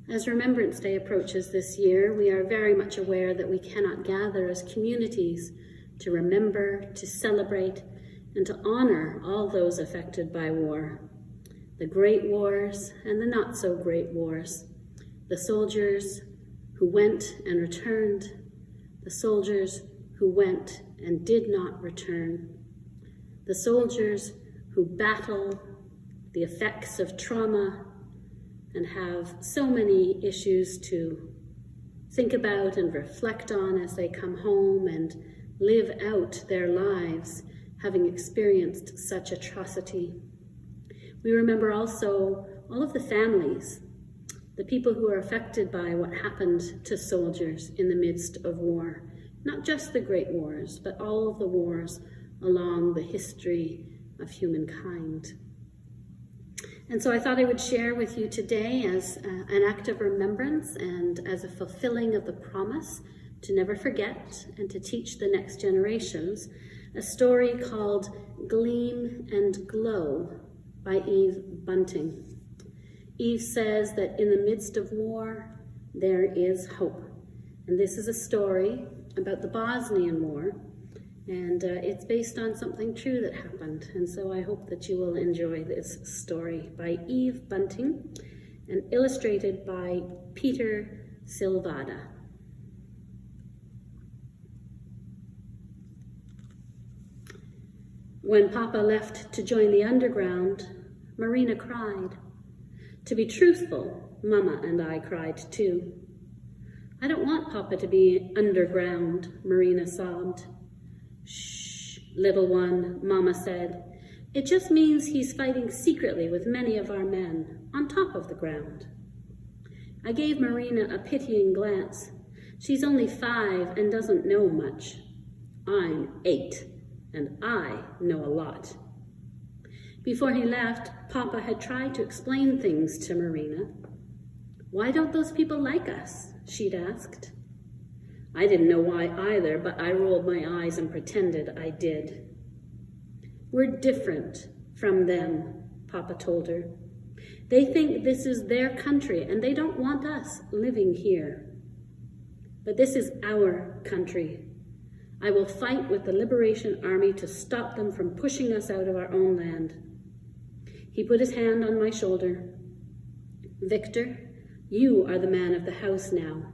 As Remembrance Day approaches this year, we are very much aware that we cannot gather as communities to remember, to celebrate, and to honor all those affected by war. The great wars and the not so great wars. The soldiers who went and returned. The soldiers who went and did not return. The soldiers who battle the effects of trauma and have so many issues to think about and reflect on as they come home and live out their lives, having experienced such atrocity. We remember also all of the families, the people who are affected by what happened to soldiers in the midst of war. Not just the great wars, but all of the wars along the history of humankind. And so I thought I would share with you today, as an act of remembrance and as a fulfilling of the promise to never forget and to teach the next generations, a story called Gleam and Glow by Eve Bunting. Eve says that in the midst of war, there is hope. And this is a story about the Bosnian War, and it's based on something true that happened. And so I hope that you will enjoy this story by Eve Bunting and illustrated by Peter Silvada. When Papa left to join the underground, Marina cried. To be truthful, Mama and I cried too. I don't want Papa to be underground, Marina sobbed. Shh, little one, Mama said. It just means he's fighting secretly with many of our men, on top of the ground. I gave Marina a pitying glance. She's only 5 and doesn't know much. I'm 8, and I know a lot. Before he left, Papa had tried to explain things to Marina. Why don't those people like us? She'd asked. I didn't know why either, but I rolled my eyes and pretended I did. We're different from them, Papa told her. They think this is their country and they don't want us living here. But this is our country. I will fight with the Liberation Army to stop them from pushing us out of our own land. He put his hand on my shoulder. Victor, you are the man of the house now.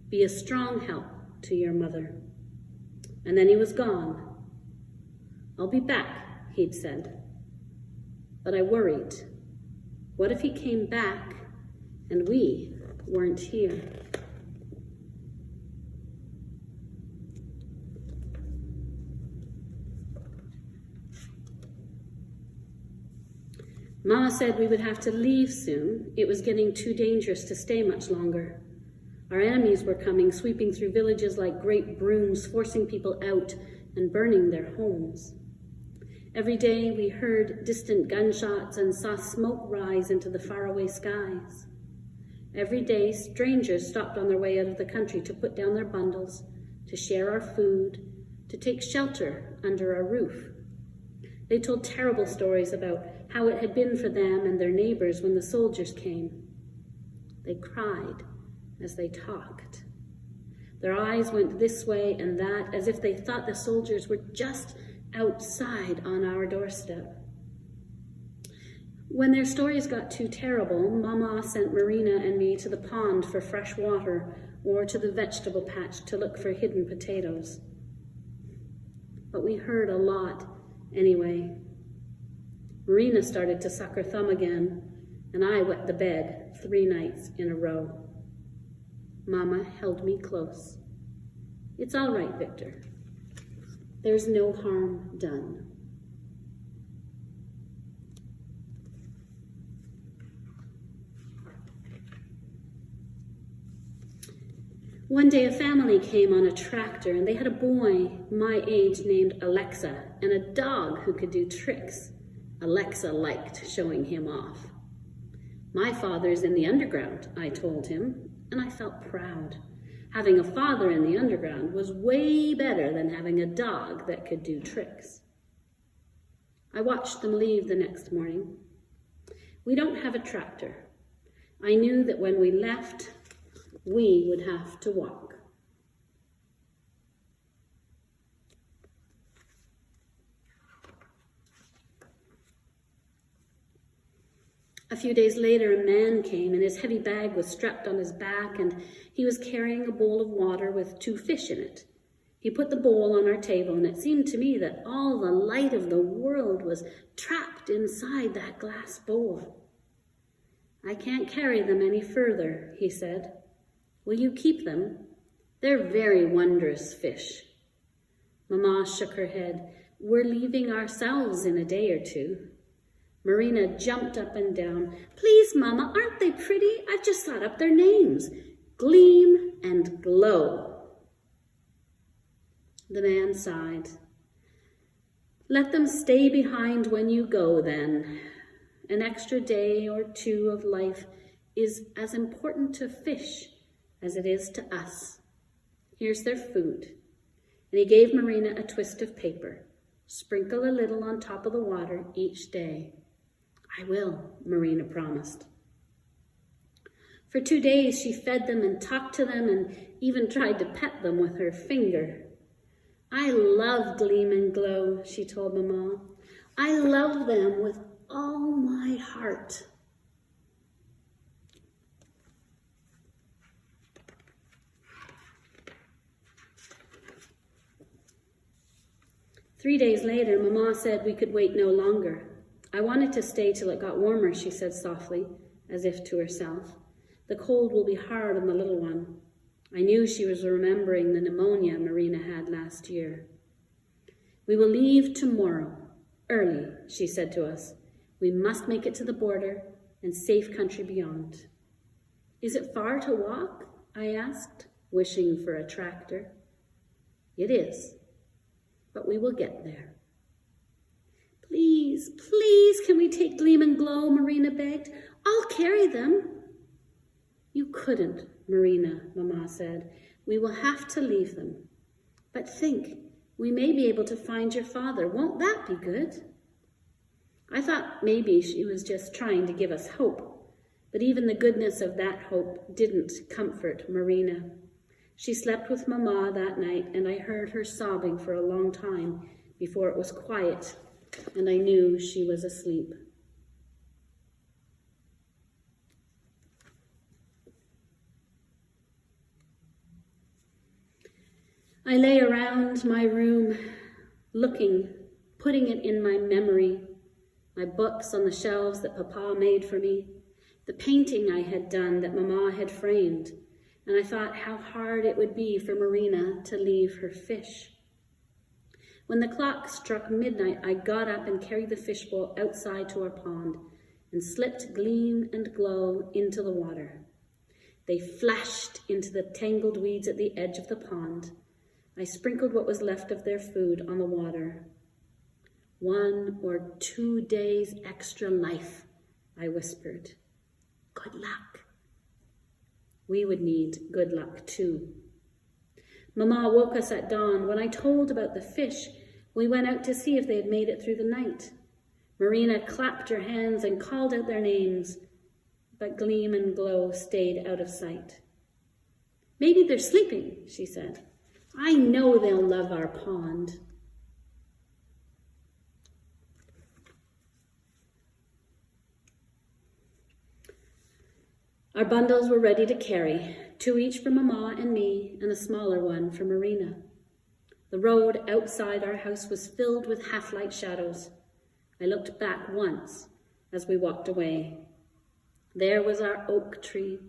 Be a strong help to your mother. And then he was gone. I'll be back, he'd said. But I worried. What if he came back and we weren't here? Mama said we would have to leave soon. It was getting too dangerous to stay much longer. Our enemies were coming, sweeping through villages like great brooms, forcing people out and burning their homes. Every day we heard distant gunshots and saw smoke rise into the faraway skies. Every day strangers stopped on their way out of the country to put down their bundles, to share our food, to take shelter under our roof. They told terrible stories about how it had been for them and their neighbors when the soldiers came. They cried as they talked. Their eyes went this way and that, as if they thought the soldiers were just outside on our doorstep. When their stories got too terrible, Mama sent Marina and me to the pond for fresh water or to the vegetable patch to look for hidden potatoes. But we heard a lot anyway. Marina started to suck her thumb again, and I wet the bed 3 nights in a row. Mama held me close. It's all right, Victor. There's no harm done. One day a family came on a tractor and they had a boy my age named Alexa and a dog who could do tricks. Alexa liked showing him off. My father's in the underground, I told him, and I felt proud. Having a father in the underground was way better than having a dog that could do tricks. I watched them leave the next morning. We don't have a tractor. I knew that when we left, we would have to walk. A few days later, a man came, and his heavy bag was strapped on his back, and he was carrying a bowl of water with 2 fish in it. He put the bowl on our table, and it seemed to me that all the light of the world was trapped inside that glass bowl. "I can't carry them any further," he said. "Will you keep them? They're very wondrous fish." Mama shook her head. "We're leaving ourselves in a day or 2. Marina jumped up and down. "Please, Mama, aren't they pretty? I've just thought up their names. Gleam and Glow." The man sighed. "Let them stay behind when you go, then. An extra day or 2 of life is as important to fish as it is to us. Here's their food." And he gave Marina a twist of paper. "Sprinkle a little on top of the water each day." "I will," Marina promised. For 2 days she fed them and talked to them and even tried to pet them with her finger. "I love Gleam and Glow," she told Mama. "I love them with all my heart." Three days later, Mama said we could wait no longer. "I wanted to stay till it got warmer," she said softly, as if to herself. "The cold will be hard on the little one." I knew she was remembering the pneumonia Marina had last year. "We will leave tomorrow, early," she said to us. "We must make it to the border and safe country beyond." "Is it far to walk?" I asked, wishing for a tractor. "It is, but we will get there." "Please, please, can we take Gleam and Glow?" Marina begged. "I'll carry them." "You couldn't, Marina," Mama said. "We will have to leave them. But think, we may be able to find your father. Won't that be good?" I thought maybe she was just trying to give us hope, but even the goodness of that hope didn't comfort Marina. She slept with Mama that night, and I heard her sobbing for a long time before it was quiet, and I knew she was asleep. I lay around my room, looking, putting it in my memory, my books on the shelves that Papa made for me, the painting I had done that Mama had framed, and I thought how hard it would be for Marina to leave her fish. When the clock struck midnight, I got up and carried the fishbowl outside to our pond and slipped Gleam and Glow into the water. They flashed into the tangled weeds at the edge of the pond. I sprinkled what was left of their food on the water. 1 or 2 days extra life, I whispered. Good luck. We would need good luck too. Mama woke us at dawn. When I told about the fish, we went out to see if they had made it through the night. Marina clapped her hands and called out their names, but Gleam and Glow stayed out of sight. Maybe they're sleeping, she said. I know they'll love our pond. Our bundles were ready to carry, 2 each for Mama and me, and a smaller one for Marina. The road outside our house was filled with half-light shadows. I looked back once as we walked away. There was our oak tree,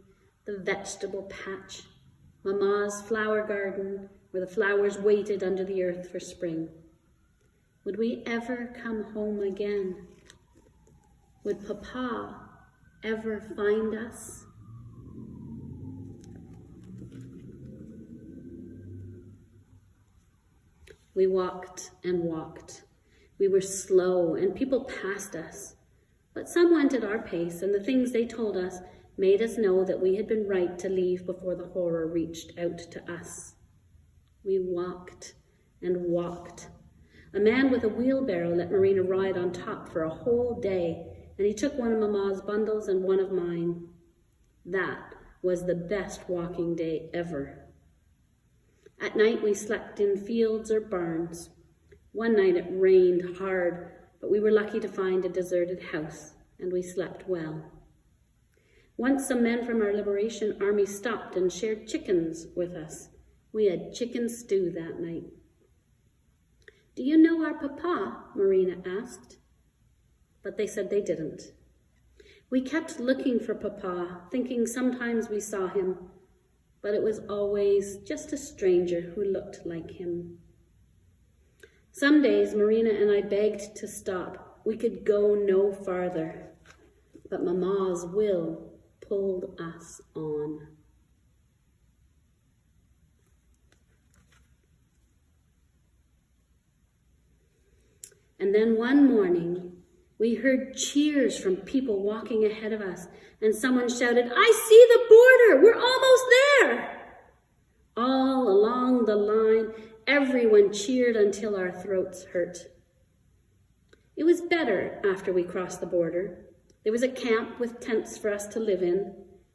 the vegetable patch, Mama's flower garden, where the flowers waited under the earth for spring. Would we ever come home again? Would Papa ever find us? We walked and walked. We were slow, and people passed us. But some went at our pace, and the things they told us made us know that we had been right to leave before the horror reached out to us. We walked and walked. A man with a wheelbarrow let Marina ride on top for a whole day, and he took one of Mama's bundles and one of mine. That was the best walking day ever. At night we slept in fields or barns. One night it rained hard, but we were lucky to find a deserted house, and we slept well. Once some men from our Liberation Army stopped and shared chickens with us. We had chicken stew that night. "Do you know our papa?" Marina asked. But they said they didn't. We kept looking for Papa, thinking sometimes we saw him, but it was always just a stranger who looked like him. Some days Marina and I begged to stop. We could go no farther, but Mama's will pulled us on. And then one morning, we heard cheers from people walking ahead of us, and someone shouted, "I see the border! We're almost there!" All along the line, everyone cheered until our throats hurt. It was better after we crossed the border. There was a camp with tents for us to live in.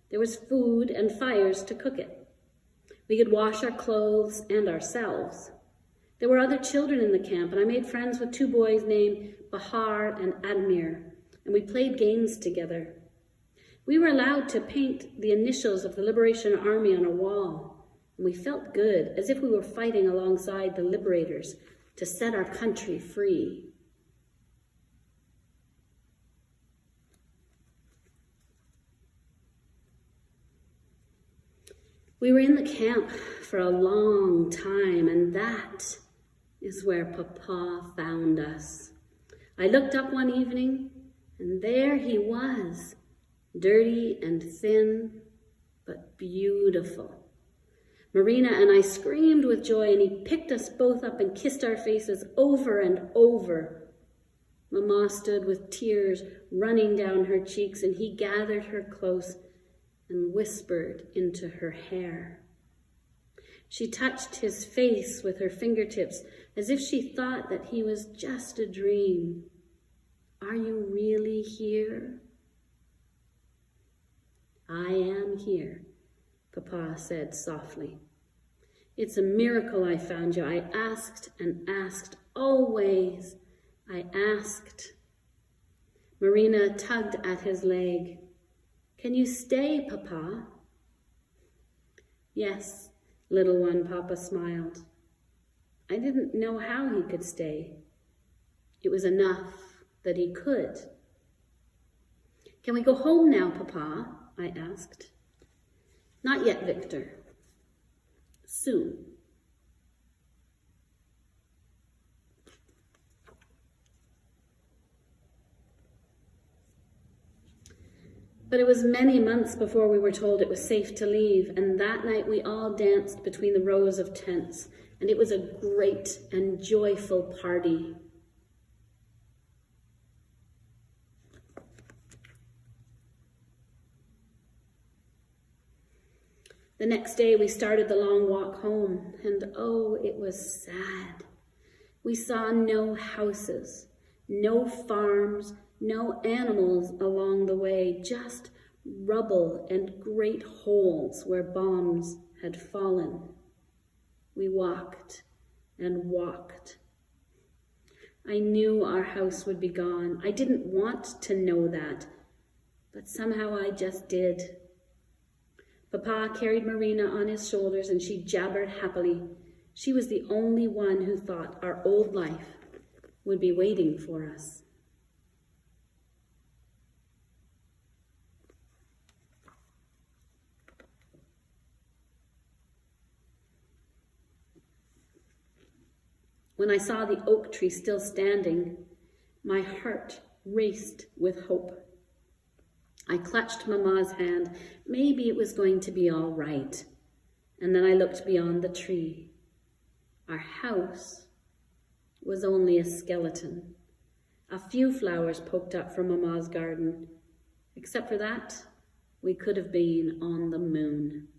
There was food and fires to cook it. We could wash our clothes and ourselves. There were other children in the camp, and I made friends with 2 boys named Bahar and Admir, and we played games together. We were allowed to paint the initials of the Liberation Army on a wall, and we felt good, as if we were fighting alongside the liberators to set our country free. We were in the camp for a long time, and that is where Papa found us. I looked up one evening, and there he was, dirty and thin, but beautiful. Marina and I screamed with joy, and he picked us both up and kissed our faces over and over. Mama stood with tears running down her cheeks, and he gathered her close and whispered into her hair. She touched his face with her fingertips, as if she thought that he was just a dream. "Are you really here?" "I am here," Papa said softly. "It's a miracle I found you. I asked and asked, always. I asked." Marina tugged at his leg. "Can you stay, Papa?" "Yes, little one," Papa smiled. I didn't know how he could stay. It was enough that he could. "Can we go home now, Papa?" I asked. "Not yet, Victor. Soon." But it was many months before we were told it was safe to leave, and that night we all danced between the rows of tents, and it was a great and joyful party. The next day we started the long walk home, and oh, it was sad. We saw no houses, no farms, no animals along the way, just rubble and great holes where bombs had fallen. We walked and walked. I knew our house would be gone. I didn't want to know that, but somehow I just did. Papa carried Marina on his shoulders, and she jabbered happily. She was the only one who thought our old life would be waiting for us. When I saw the oak tree still standing, my heart raced with hope. I clutched Mama's hand. Maybe it was going to be all right. And then I looked beyond the tree. Our house was only a skeleton. A few flowers poked up from Mama's garden. Except for that, we could have been on the moon.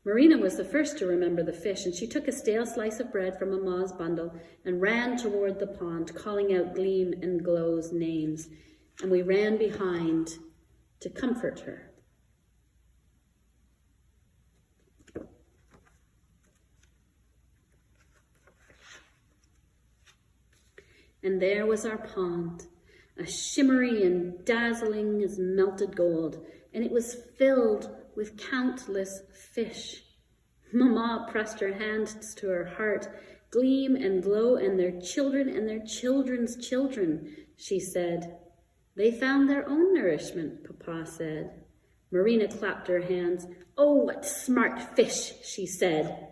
Marina was the first to remember the fish, and she took a stale slice of bread from Mama's bundle and ran toward the pond, calling out Gleam and Glow's names, and we ran behind to comfort her. and there was our pond, as shimmery and dazzling as melted gold, and it was filled with countless fish. Mama pressed her hands to her heart. Gleam and Glow and their children and their children's children, she said. They found their own nourishment, Papa said. Marina clapped her hands. Oh, what smart fish, she said.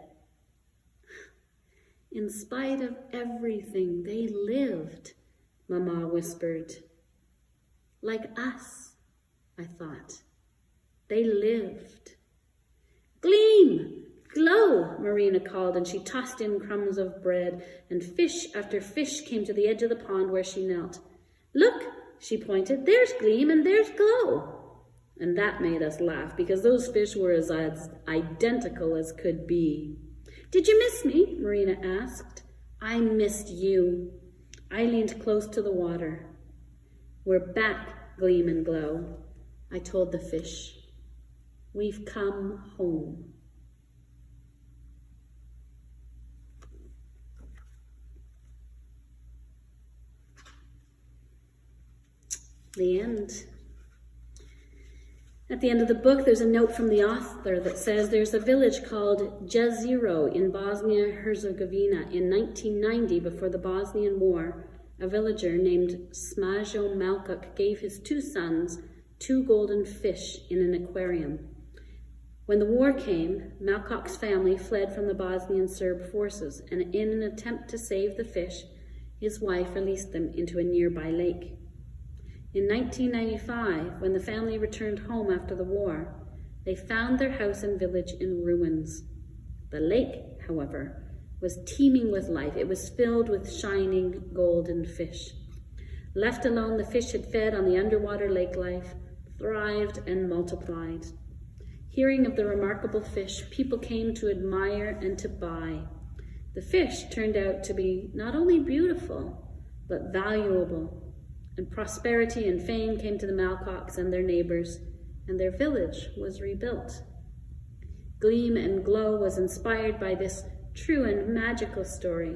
In spite of everything, they lived, Mama whispered. Like us, I thought. They lived. Gleam! Glow, Marina called, and she tossed in crumbs of bread, and fish after fish came to the edge of the pond where she knelt. Look, she pointed, there's Gleam and there's Glow. And that made us laugh, because those fish were as identical as could be. Did you miss me? Marina asked. I missed you. I leaned close to the water. We're back, Gleam and Glow, I told the fish. We've come home. The end. At the end of the book, there's a note from the author that says there's a village called Jezero in Bosnia-Herzegovina. In 1990, before the Bosnian War, a villager named Smajo Malkuk gave his 2 sons 2 golden fish in an aquarium. When the war came, Malkuk's family fled from the Bosnian Serb forces, and in an attempt to save the fish, his wife released them into a nearby lake. In 1995, when the family returned home after the war, they found their house and village in ruins. The lake, however, was teeming with life. It was filled with shining golden fish. Left alone, the fish had fed on the underwater lake life, thrived and multiplied. Hearing of the remarkable fish, people came to admire and to buy. The fish turned out to be not only beautiful, but valuable. And prosperity and fame came to the Malkuks and their neighbors, and their village was rebuilt. Gleam and Glow was inspired by this true and magical story.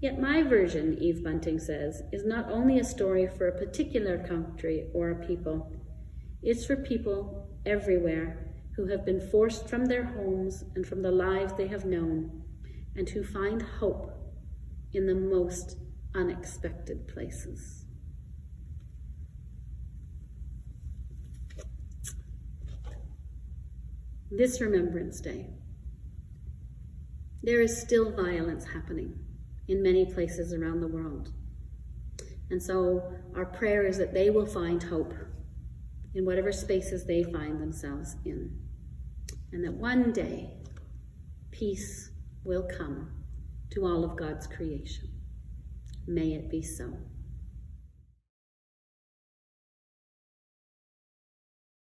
Yet my version, Eve Bunting says, is not only a story for a particular country or a people. It's for people everywhere who have been forced from their homes and from the lives they have known, and who find hope in the most unexpected places. This Remembrance Day, there is still violence happening in many places around the world. And so our prayer is that they will find hope in whatever spaces they find themselves in. And that one day, peace will come to all of God's creation. May it be so.